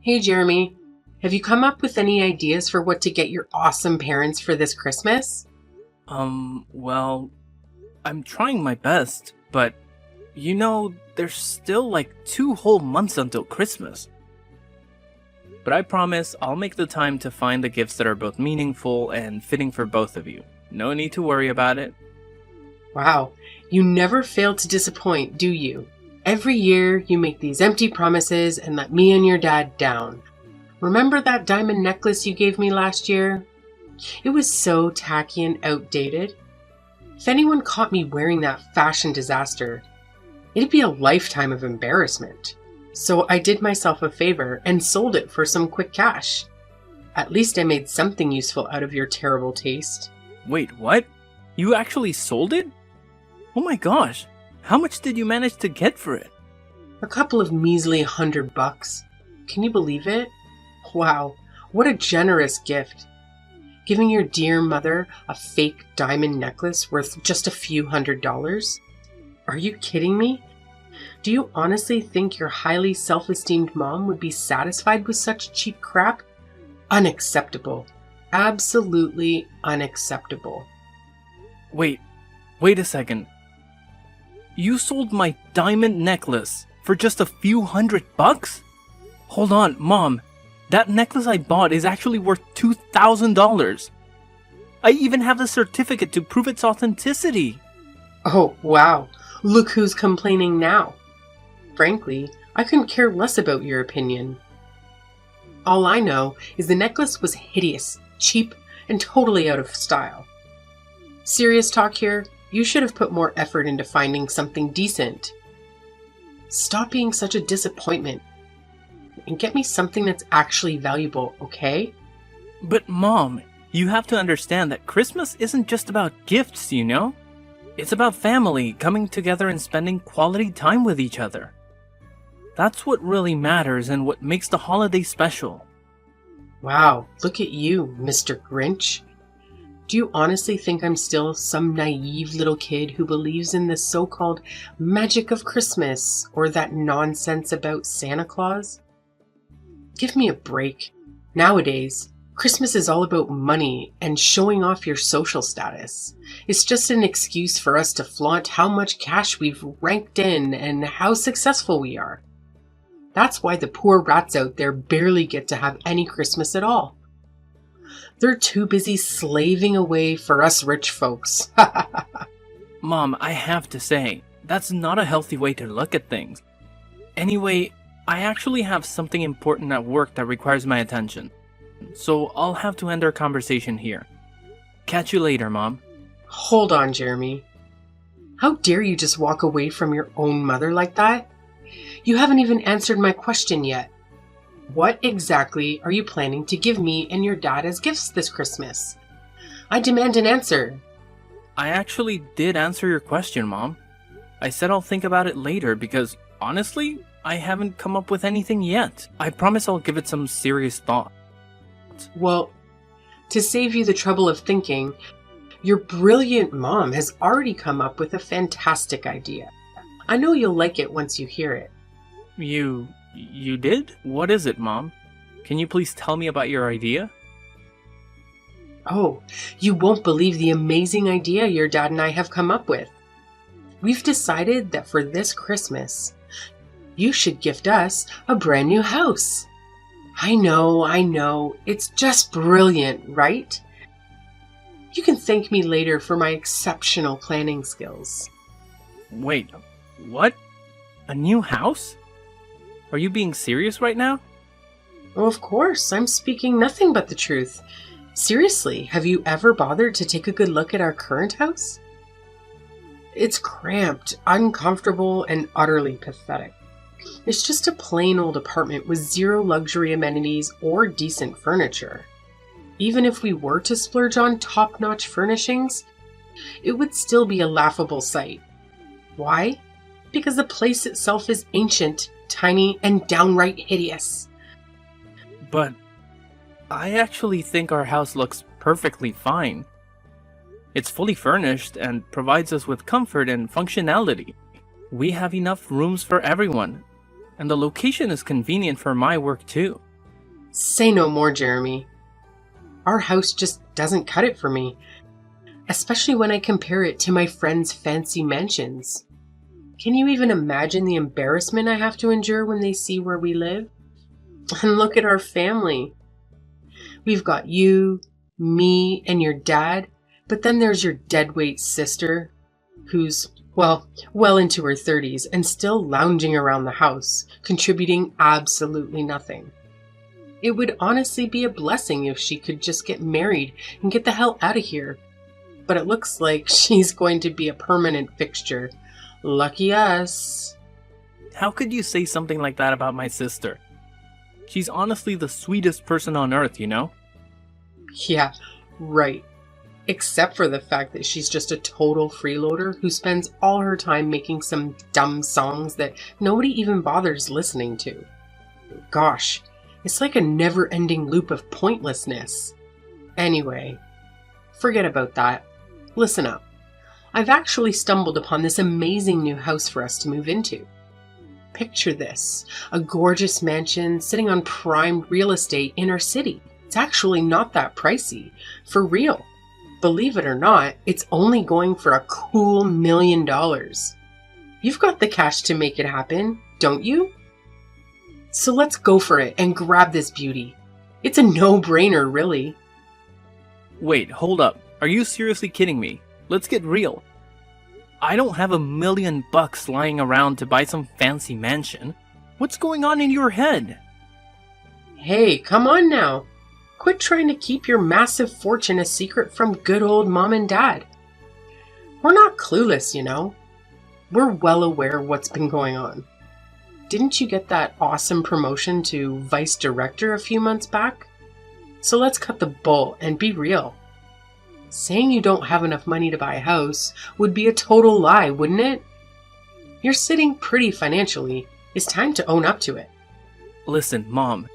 Hey Jeremy, have you come up with any ideas for what to get your awesome parents for this Christmas? Well, I'm trying my best, but there's still like 2 whole months until Christmas. But I promise I'll make the time to find the gifts that are both meaningful and fitting for both of you. No need to worry about it. Wow, you never fail to disappoint, do you? Every year you make these empty promises and let me and your dad down. Remember that diamond necklace you gave me last year? It was so tacky and outdated. If anyone caught me wearing that fashion disaster, it'd be a lifetime of embarrassment. So I did myself a favor and sold it for some quick cash. At least I made something useful out of your terrible taste. Wait, what? You actually sold it? Oh my gosh, how much did you manage to get for it? A couple of measly $100. Can you believe it? Wow, what a generous gift. Giving your dear mother a fake diamond necklace worth just a few $100s? Are you kidding me? Do you honestly think your highly self-esteemed mom would be satisfied with such cheap crap? Unacceptable. Absolutely unacceptable. Wait a second. You sold my diamond necklace for just a few $100? Hold on, Mom. That necklace I bought is actually worth $2,000. I even have the certificate to prove its authenticity. Oh, wow. Look who's complaining now. Frankly, I couldn't care less about your opinion. All I know is the necklace was hideous, cheap, and totally out of style. Serious talk here, you should have put more effort into finding something decent. Stop being such a disappointment and get me something that's actually valuable, okay? But Mom, you have to understand that Christmas isn't just about gifts, you know? It's about family coming together and spending quality time with each other. That's what really matters and what makes the holiday special. Wow, look at you, Mr. Grinch. Do you honestly think I'm still some naive little kid who believes in the so-called magic of Christmas or that nonsense about Santa Claus? Give me a break. Nowadays, Christmas is all about money and showing off your social status. It's just an excuse for us to flaunt how much cash we've ranked in and how successful we are. That's why the poor rats out there barely get to have any Christmas at all. They're too busy slaving away for us rich folks. Mom, I have to say, that's not a healthy way to look at things. Anyway, I actually have something important at work that requires my attention. So I'll have to end our conversation here. Catch you later, Mom. Hold on, Jeremy. How dare you just walk away from your own mother like that? You haven't even answered my question yet. What exactly are you planning to give me and your dad as gifts this Christmas? I demand an answer. I actually did answer your question, Mom. I said I'll think about it later because, honestly, I haven't come up with anything yet. I promise I'll give it some serious thought. Well, to save you the trouble of thinking, your brilliant mom has already come up with a fantastic idea. I know you'll like it once you hear it. You did? What is it, Mom? Can you please tell me about your idea? Oh, you won't believe the amazing idea your dad and I have come up with. We've decided that for this Christmas, you should gift us a brand new house. I know. It's just brilliant, right? You can thank me later for my exceptional planning skills. Wait, what? A new house? Are you being serious right now? Oh, of course, I'm speaking nothing but the truth. Seriously, have you ever bothered to take a good look at our current house? It's cramped, uncomfortable, and utterly pathetic. It's just a plain old apartment with zero luxury amenities or decent furniture. Even if we were to splurge on top-notch furnishings, it would still be a laughable sight. Why? Because the place itself is ancient, tiny, and downright hideous. But I actually think our house looks perfectly fine. It's fully furnished and provides us with comfort and functionality. We have enough rooms for everyone, and the location is convenient for my work too. Say no more, Jeremy. Our house just doesn't cut it for me, especially when I compare it to my friends' fancy mansions. Can you even imagine the embarrassment I have to endure when they see where we live? And look at our family. We've got you, me, and your dad, but then there's your deadweight sister, who's, well into her 30s and still lounging around the house, contributing absolutely nothing. It would honestly be a blessing if she could just get married and get the hell out of here. But it looks like she's going to be a permanent fixture. Lucky us. How could you say something like that about my sister? She's honestly the sweetest person on earth, you know? Yeah, right. Except for the fact that she's just a total freeloader who spends all her time making some dumb songs that nobody even bothers listening to. Gosh, it's like a never-ending loop of pointlessness. Anyway, forget about that. Listen up. I've actually stumbled upon this amazing new house for us to move into. Picture this, a gorgeous mansion sitting on prime real estate in our city. It's actually not that pricey, for real. Believe it or not, it's only going for a cool $1 million. You've got the cash to make it happen, don't you? So let's go for it and grab this beauty. It's a no-brainer, really. Wait, hold up. Are you seriously kidding me? Let's get real. I don't have $1 million lying around to buy some fancy mansion. What's going on in your head? Hey, come on now. Quit trying to keep your massive fortune a secret from good old mom and dad. We're not clueless, you know. We're well aware of what's been going on. Didn't you get that awesome promotion to vice director a few months back? So let's cut the bull and be real. Saying you don't have enough money to buy a house would be a total lie, wouldn't it? You're sitting pretty financially. It's time to own up to it. Listen, Mom.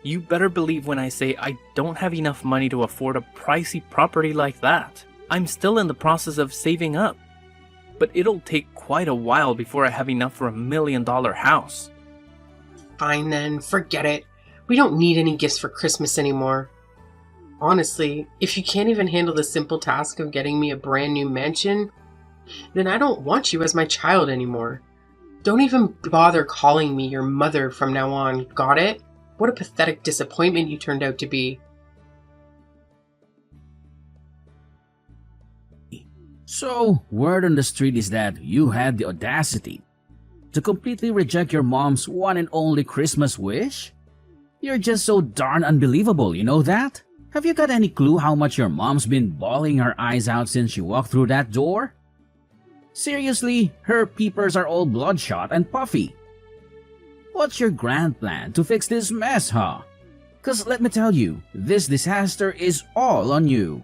You better believe when I say I don't have enough money to afford a pricey property like that. I'm still in the process of saving up. But it'll take quite a while before I have enough for $1 million house. Fine then, forget it. We don't need any gifts for Christmas anymore. Honestly, if you can't even handle the simple task of getting me a brand new mansion, then I don't want you as my child anymore. Don't even bother calling me your mother from now on, got it? What a pathetic disappointment you turned out to be. So, word on the street is that you had the audacity to completely reject your mom's one and only Christmas wish? You're just so darn unbelievable, you know that? Have you got any clue how much your mom's been bawling her eyes out since she walked through that door? Seriously, her peepers are all bloodshot and puffy. What's your grand plan to fix this mess, huh? 'Cause let me tell you, this disaster is all on you.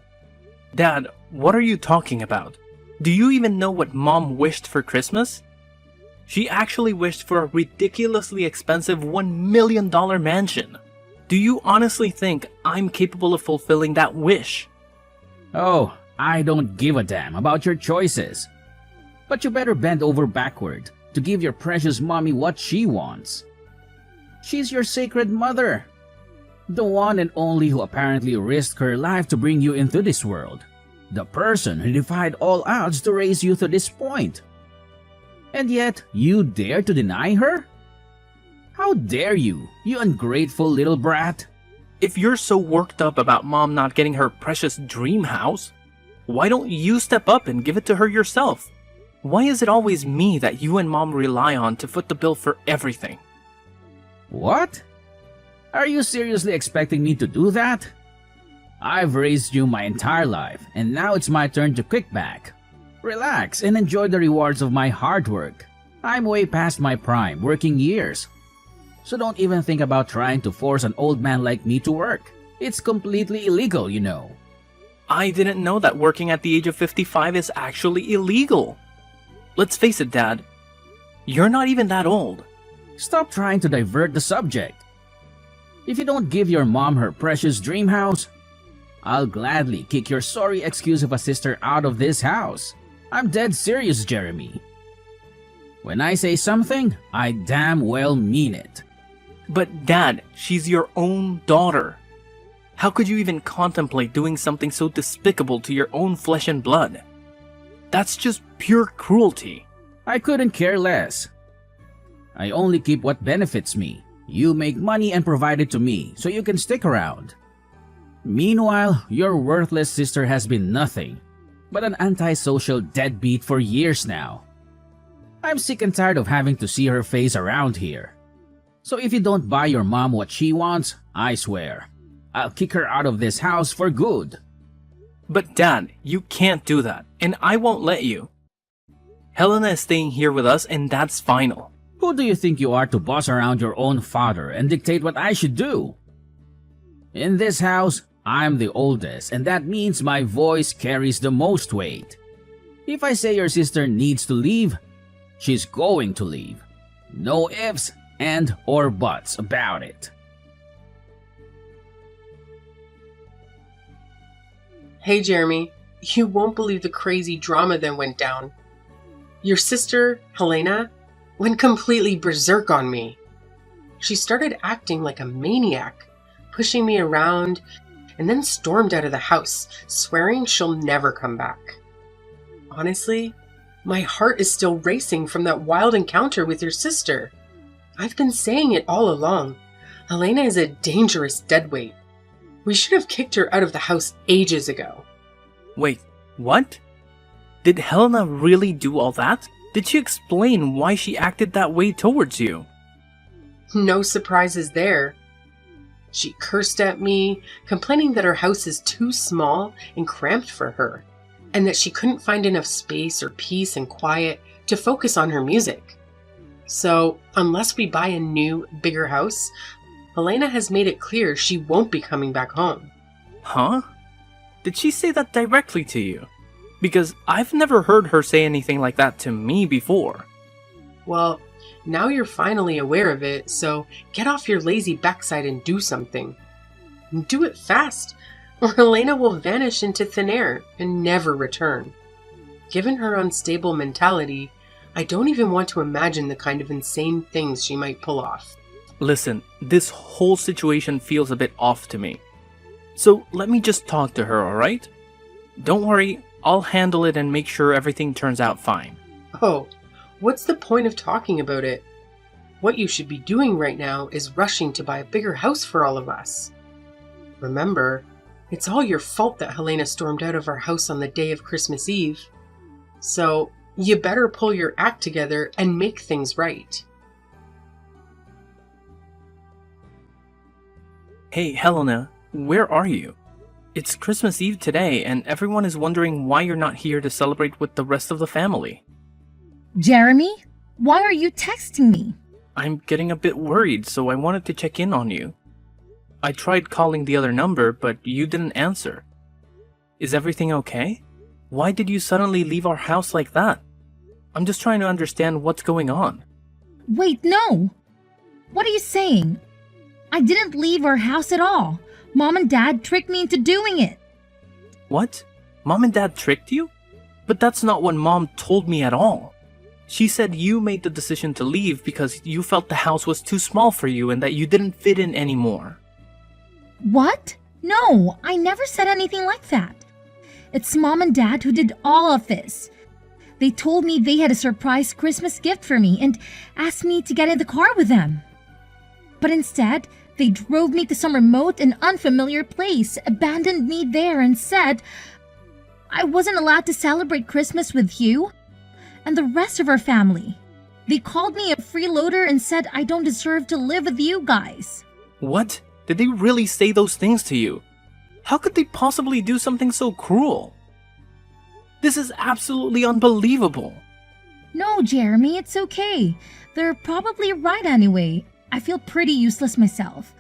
Dad, what are you talking about? Do you even know what Mom wished for Christmas? She actually wished for a ridiculously expensive $1 million mansion. Do you honestly think I'm capable of fulfilling that wish? Oh, I don't give a damn about your choices. But you better bend over backward to give your precious mommy what she wants. She's your sacred mother. The one and only who apparently risked her life to bring you into this world. The person who defied all odds to raise you to this point. And yet, you dare to deny her? How dare you, you ungrateful little brat? If you're so worked up about Mom not getting her precious dream house, why don't you step up and give it to her yourself? Why is it always me that you and Mom rely on to foot the bill for everything? What? Are you seriously expecting me to do that? I've raised you my entire life, and now it's my turn to kick back. Relax and enjoy the rewards of my hard work. I'm way past my prime working years. So don't even think about trying to force an old man like me to work. It's completely illegal, you know. I didn't know that working at the age of 55 is actually illegal. Let's face it, Dad. You're not even that old. Stop trying to divert the subject. If you don't give your mom her precious dream house, I'll gladly kick your sorry excuse of a sister out of this house. I'm dead serious, Jeremy. When I say something, I damn well mean it. But Dad, she's your own daughter. How could you even contemplate doing something so despicable to your own flesh and blood? That's just pure cruelty. I couldn't care less. I only keep what benefits me. You make money and provide it to me so you can stick around. Meanwhile, your worthless sister has been nothing but an antisocial deadbeat for years now. I'm sick and tired of having to see her face around here. So if you don't buy your mom what she wants, I swear, I'll kick her out of this house for good. But Dad, you can't do that, and I won't let you. Helena is staying here with us, and that's final. Who do you think you are to boss around your own father and dictate what I should do? In this house, I'm the oldest, and that means my voice carries the most weight. If I say your sister needs to leave, she's going to leave. No ifs and or buts about it. Hey, Jeremy, you won't believe the crazy drama that went down. Your sister, Helena, went completely berserk on me. She started acting like a maniac, pushing me around, and then stormed out of the house, swearing she'll never come back. Honestly, my heart is still racing from that wild encounter with your sister. I've been saying it all along. Helena is a dangerous deadweight. We should have kicked her out of the house ages ago. Wait, what? Did Helena really do all that? Did she explain why she acted that way towards you? No surprises there. She cursed at me, complaining that her house is too small and cramped for her, and that she couldn't find enough space or peace and quiet to focus on her music. So, unless we buy a new, bigger house, Helena has made it clear she won't be coming back home. Huh? Did she say that directly to you? Because I've never heard her say anything like that to me before. Well, now you're finally aware of it, so get off your lazy backside and do something. And do it fast, or Helena will vanish into thin air and never return. Given her unstable mentality, I don't even want to imagine the kind of insane things she might pull off. Listen, this whole situation feels a bit off to me. So let me just talk to her, alright? Don't worry, I'll handle it and make sure everything turns out fine. Oh, what's the point of talking about it? What you should be doing right now is rushing to buy a bigger house for all of us. Remember, it's all your fault that Helena stormed out of our house on the day of Christmas Eve. So, you better pull your act together and make things right. Hey, Helena, where are you? It's Christmas Eve today, and everyone is wondering why you're not here to celebrate with the rest of the family. Jeremy, why are you texting me? I'm getting a bit worried, so I wanted to check in on you. I tried calling the other number, but you didn't answer. Is everything okay? Why did you suddenly leave our house like that? I'm just trying to understand what's going on. Wait, no! What are you saying? I didn't leave our house at all. Mom and Dad tricked me into doing it. What? Mom and Dad tricked you? But that's not what Mom told me at all. She said you made the decision to leave because you felt the house was too small for you and that you didn't fit in anymore. What? No, I never said anything like that. It's Mom and Dad who did all of this. They told me they had a surprise Christmas gift for me and asked me to get in the car with them. But instead, they drove me to some remote and unfamiliar place, abandoned me there, and said I wasn't allowed to celebrate Christmas with you and the rest of our family. They called me a freeloader and said I don't deserve to live with you guys. What? Did they really say those things to you? How could they possibly do something so cruel? This is absolutely unbelievable. No, Jeremy, it's okay. They're probably right anyway. I feel pretty useless myself.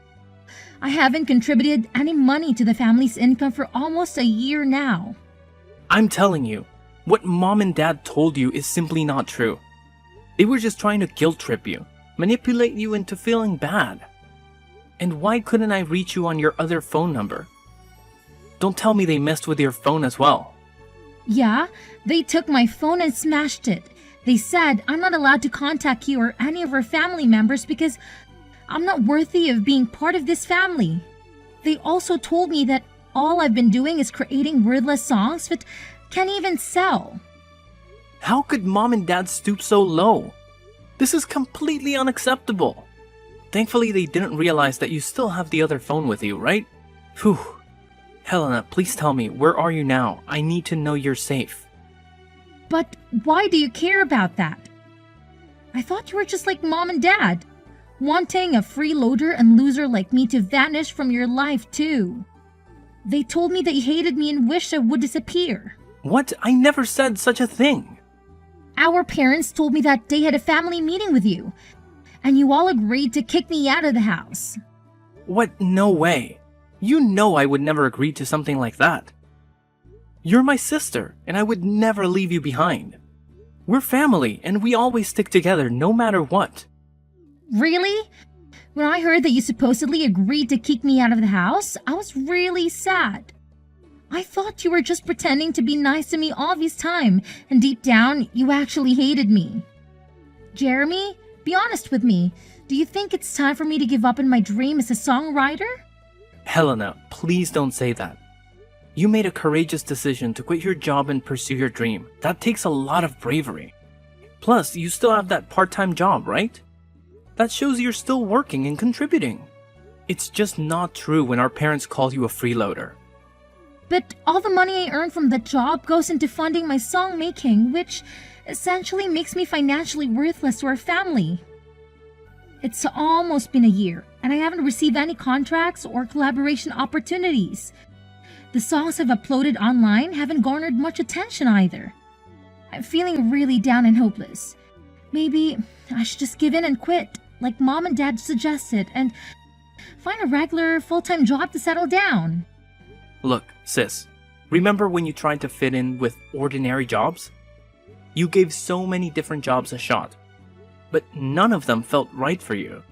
I haven't contributed any money to the family's income for almost a year now. I'm telling you, what Mom and Dad told you is simply not true. They were just trying to guilt trip you, manipulate you into feeling bad. And why couldn't I reach you on your other phone number? Don't tell me they messed with your phone as well. Yeah, they took my phone and smashed it. They said I'm not allowed to contact you or any of our family members because I'm not worthy of being part of this family. They also told me that all I've been doing is creating wordless songs that can't even sell. How could mom and dad stoop so low? This is completely unacceptable. Thankfully, they didn't realize that you still have the other phone with you, right? Phew. Helena, please tell me, where are you now? I need to know you're safe. But why do you care about that? I thought you were just like mom and dad, wanting a freeloader and loser like me to vanish from your life too. They told me that you hated me and wished I would disappear. What? I never said such a thing. Our parents told me that they had a family meeting with you, and you all agreed to kick me out of the house. What? No way. You know I would never agree to something like that. You're my sister, and I would never leave you behind. We're family, and we always stick together no matter what. Really? When I heard that you supposedly agreed to kick me out of the house, I was really sad. I thought you were just pretending to be nice to me all this time, and deep down, you actually hated me. Jeremy, be honest with me. Do you think it's time for me to give up on my dream as a songwriter? Helena, please don't say that. You made a courageous decision to quit your job and pursue your dream. That takes a lot of bravery. Plus, you still have that part-time job, right? That shows you're still working and contributing. It's just not true when our parents call you a freeloader. But all the money I earn from that job goes into funding my song making, which essentially makes me financially worthless to our family. It's almost been a year, and I haven't received any contracts or collaboration opportunities. The songs I've uploaded online haven't garnered much attention either. I'm feeling really down and hopeless. Maybe I should just give in and quit, like mom and dad suggested, and find a regular full-time job to settle down. Look, sis, remember when you tried to fit in with ordinary jobs? You gave so many different jobs a shot, but none of them felt right for you.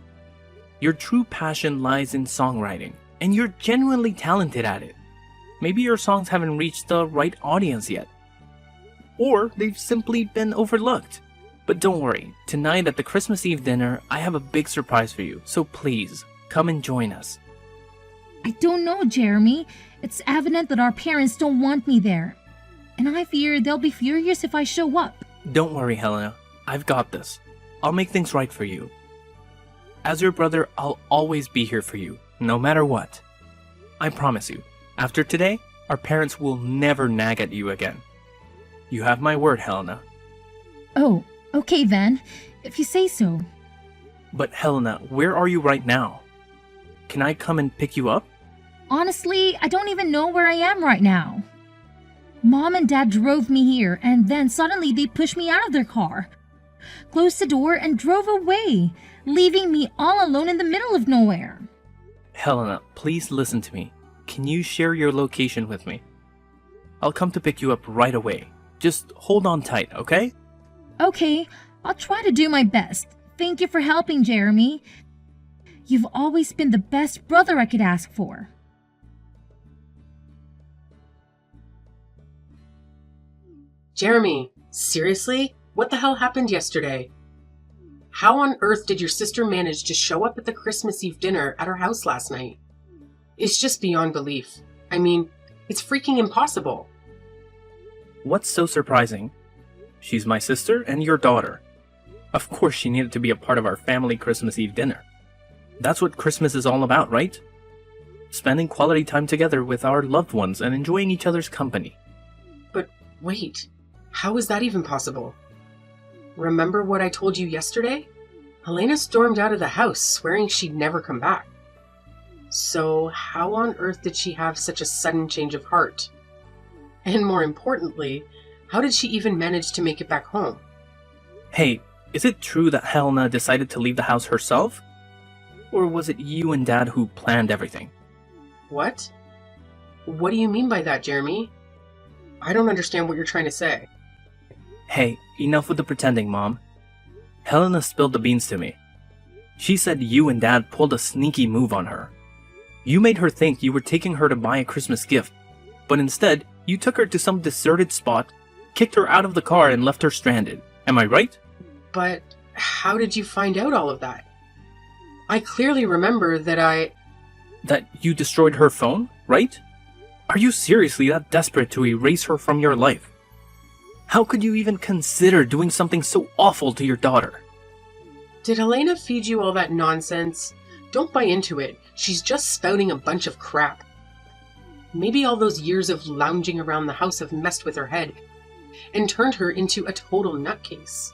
Your true passion lies in songwriting, and you're genuinely talented at it. Maybe your songs haven't reached the right audience yet. Or they've simply been overlooked. But don't worry, tonight at the Christmas Eve dinner, I have a big surprise for you, so please, come and join us. I don't know, Jeremy. It's evident that our parents don't want me there. And I fear they'll be furious if I show up. Don't worry, Helena. I've got this. I'll make things right for you. As your brother, I'll always be here for you, no matter what. I promise you, after today, our parents will never nag at you again. You have my word, Helena. Oh, okay then, if you say so. But Helena, where are you right now? Can I come and pick you up? Honestly, I don't even know where I am right now. Mom and Dad drove me here, and then suddenly they pushed me out of their car, closed the door, and drove away, leaving me all alone in the middle of nowhere. Helena, please listen to me. Can you share your location with me? I'll come to pick you up right away. Just hold on tight, okay? Okay, I'll try to do my best. Thank you for helping, Jeremy. You've always been the best brother I could ask for. Jeremy, seriously? What the hell happened yesterday? How on earth did your sister manage to show up at the Christmas Eve dinner at our house last night? It's just beyond belief. I mean, it's freaking impossible. What's so surprising? She's my sister and your daughter. Of course she needed to be a part of our family Christmas Eve dinner. That's what Christmas is all about, right? Spending quality time together with our loved ones and enjoying each other's company. But wait, how is that even possible? Remember what I told you yesterday? Helena stormed out of the house, swearing she'd never come back. So how on earth did she have such a sudden change of heart? And more importantly, how did she even manage to make it back home? Hey, is it true that Helena decided to leave the house herself? Or was it you and Dad who planned everything? What? What do you mean by that, Jeremy? I don't understand what you're trying to say. Hey, enough with the pretending, Mom. Helena spilled the beans to me. She said you and Dad pulled a sneaky move on her. You made her think you were taking her to buy a Christmas gift, but instead, you took her to some deserted spot, kicked her out of the car, and left her stranded. Am I right? But how did you find out all of that? I clearly remember that That you destroyed her phone, right? Are you seriously that desperate to erase her from your life? How could you even consider doing something so awful to your daughter? Did Helena feed you all that nonsense? Don't buy into it. She's just spouting a bunch of crap. Maybe all those years of lounging around the house have messed with her head and turned her into a total nutcase.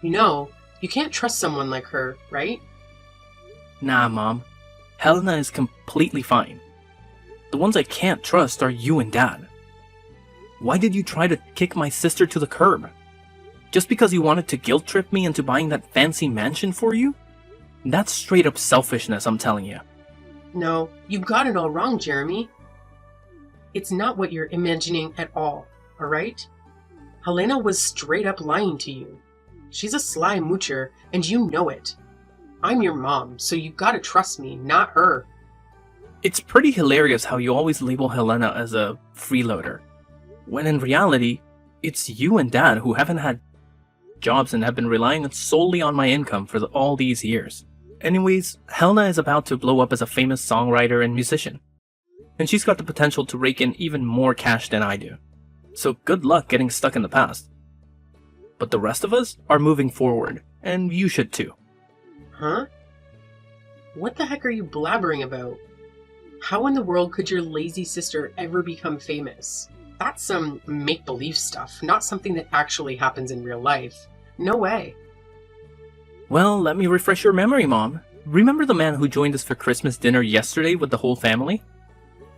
You know, you can't trust someone like her, right? Nah, Mom. Helena is completely fine. The ones I can't trust are you and Dad. Why did you try to kick my sister to the curb? Just because you wanted to guilt trip me into buying that fancy mansion for you? That's straight up selfishness, I'm telling you. No, you got it all wrong, Jeremy. It's not what you're imagining at all right? Helena was straight up lying to you. She's a sly moocher, and you know it. I'm your mom, so you gotta trust me, not her. It's pretty hilarious how you always label Helena as a freeloader, when in reality, it's you and Dad who haven't had jobs and have been relying solely on my income for all these years. Anyways, Helena is about to blow up as a famous songwriter and musician, and she's got the potential to rake in even more cash than I do. So good luck getting stuck in the past. But the rest of us are moving forward, and you should too. Huh? What the heck are you blabbering about? How in the world could your lazy sister ever become famous? That's some make-believe stuff, not something that actually happens in real life. No way. Well, let me refresh your memory, Mom. Remember the man who joined us for Christmas dinner yesterday with the whole family?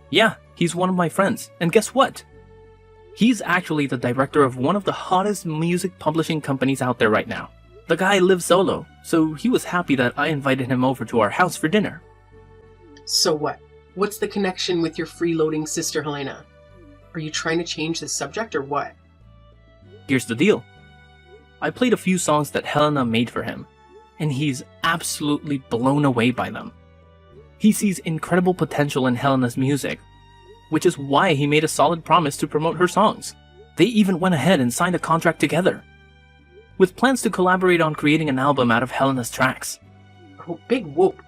Yeah, he's one of my friends, and guess what? He's actually the director of one of the hottest music publishing companies out there right now. The guy lives solo, so he was happy that I invited him over to our house for dinner. So what? What's the connection with your freeloading sister Helena? Are you trying to change the subject or what? Here's the deal. I played a few songs that Helena made for him, and he's absolutely blown away by them. He sees incredible potential in Helena's music, which is why he made a solid promise to promote her songs. They even went ahead and signed a contract together, with plans to collaborate on creating an album out of Helena's tracks. Oh, big whoop.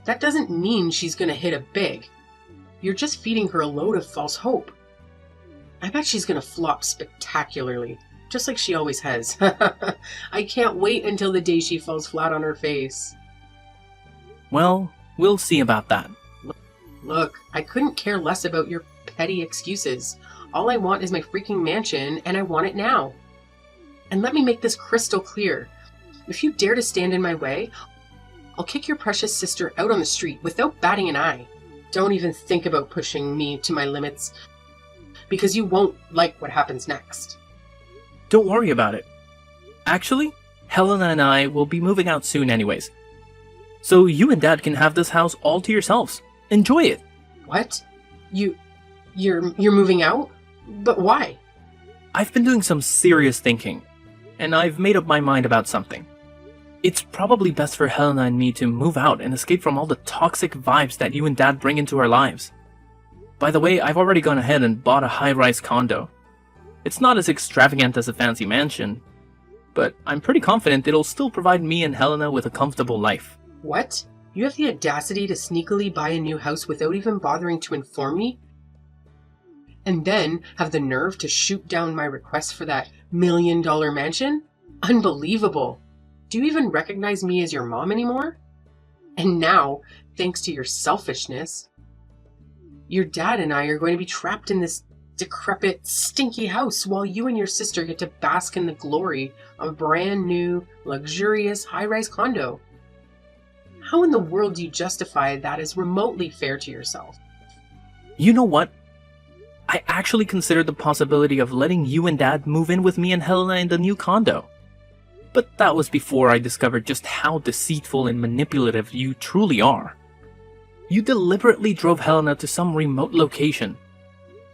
That doesn't mean she's gonna hit it big. You're just feeding her a load of false hope. I bet she's gonna flop spectacularly, just like she always has. I can't wait until the day she falls flat on her face. Well, we'll see about that. Look, I couldn't care less about your petty excuses. All I want is my freaking mansion, and I want it now. And let me make this crystal clear. If you dare to stand in my way, I'll kick your precious sister out on the street without batting an eye. Don't even think about pushing me to my limits, because you won't like what happens next. Don't worry about it. Actually, Helena and I will be moving out soon anyways. So you and Dad can have this house all to yourselves. Enjoy it. What? You're moving out? But why? I've been doing some serious thinking, and I've made up my mind about something. It's probably best for Helena and me to move out and escape from all the toxic vibes that you and Dad bring into our lives. By the way, I've already gone ahead and bought a high-rise condo. It's not as extravagant as a fancy mansion, but I'm pretty confident it'll still provide me and Helena with a comfortable life. What? You have the audacity to sneakily buy a new house without even bothering to inform me? And then have the nerve to shoot down my request for that $1 million mansion? Unbelievable. Do you even recognize me as your mom anymore? And now, thanks to your selfishness, your dad and I are going to be trapped in this decrepit, stinky house while you and your sister get to bask in the glory of a brand new, luxurious, high-rise condo. How in the world do you justify that as remotely fair to yourself? You know what? I actually considered the possibility of letting you and Dad move in with me and Helena in the new condo. But that was before I discovered just how deceitful and manipulative you truly are. You deliberately drove Helena to some remote location,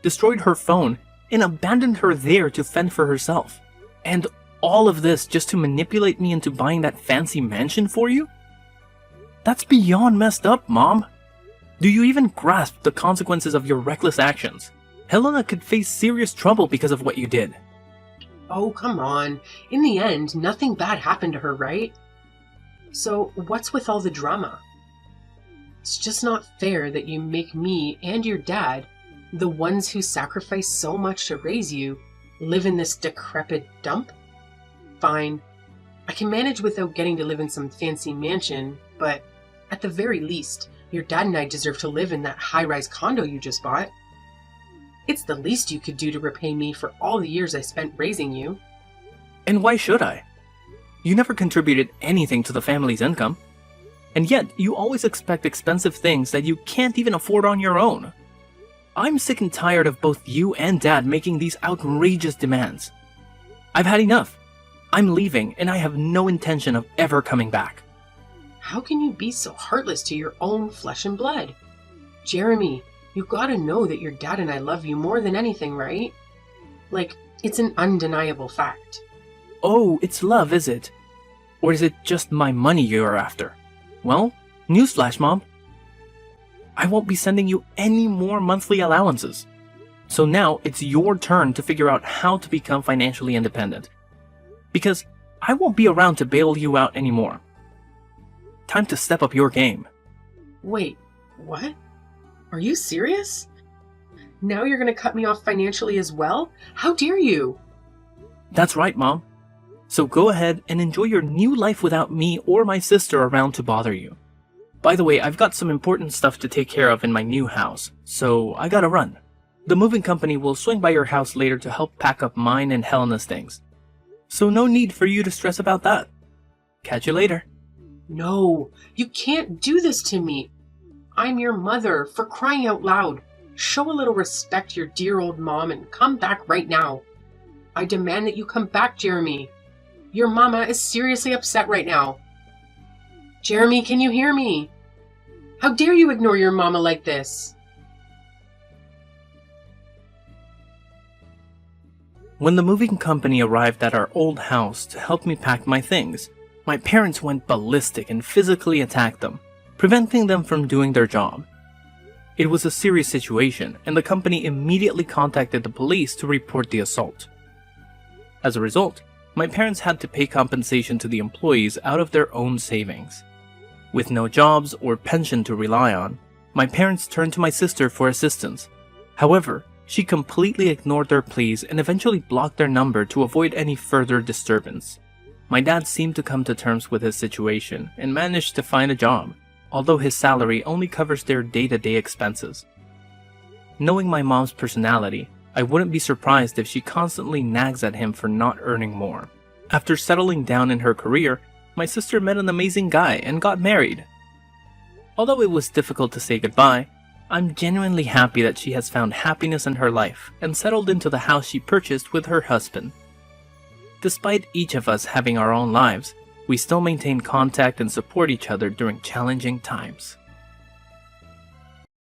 destroyed her phone, and abandoned her there to fend for herself. And all of this just to manipulate me into buying that fancy mansion for you? That's beyond messed up, Mom. Do you even grasp the consequences of your reckless actions? Helena could face serious trouble because of what you did. Oh, come on. In the end, nothing bad happened to her, right? So what's with all the drama? It's just not fair that you make me and your dad, the ones who sacrificed so much to raise you, live in this decrepit dump. Fine, I can manage without getting to live in some fancy mansion, but at the very least, your dad and I deserve to live in that high-rise condo you just bought. It's the least you could do to repay me for all the years I spent raising you. And why should I? You never contributed anything to the family's income. And yet, you always expect expensive things that you can't even afford on your own. I'm sick and tired of both you and Dad making these outrageous demands. I've had enough. I'm leaving, and I have no intention of ever coming back. How can you be so heartless to your own flesh and blood? Jeremy, you gotta know that your dad and I love you more than anything, right? Like, it's an undeniable fact. Oh, it's love, is it? Or is it just my money you're after? Well, newsflash, Mom. I won't be sending you any more monthly allowances. So now it's your turn to figure out how to become financially independent. Because I won't be around to bail you out anymore. Time to step up your game. Wait, what? Are you serious? Now you're gonna cut me off financially as well? How dare you? That's right, Mom. So go ahead and enjoy your new life without me or my sister around to bother you. By the way, I've got some important stuff to take care of in my new house, so I gotta run. The moving company will swing by your house later to help pack up mine and Helena's things. So no need for you to stress about that. Catch you later. No, you can't do this to me. I'm your mother, for crying out loud. Show a little respect to your dear old mom and come back right now. I demand that you come back, Jeremy. Your mama is seriously upset right now. Jeremy, can you hear me? How dare you ignore your mama like this? When the moving company arrived at our old house to help me pack my things, my parents went ballistic and physically attacked them, preventing them from doing their job. It was a serious situation, and the company immediately contacted the police to report the assault. As a result, my parents had to pay compensation to the employees out of their own savings. With no jobs or pension to rely on, my parents turned to my sister for assistance. However, she completely ignored their pleas and eventually blocked their number to avoid any further disturbance. My dad seemed to come to terms with his situation and managed to find a job, although his salary only covers their day-to-day expenses. Knowing my mom's personality, I wouldn't be surprised if she constantly nags at him for not earning more. After settling down in her career, my sister met an amazing guy and got married. Although it was difficult to say goodbye, I'm genuinely happy that she has found happiness in her life and settled into the house she purchased with her husband. Despite each of us having our own lives, we still maintain contact and support each other during challenging times.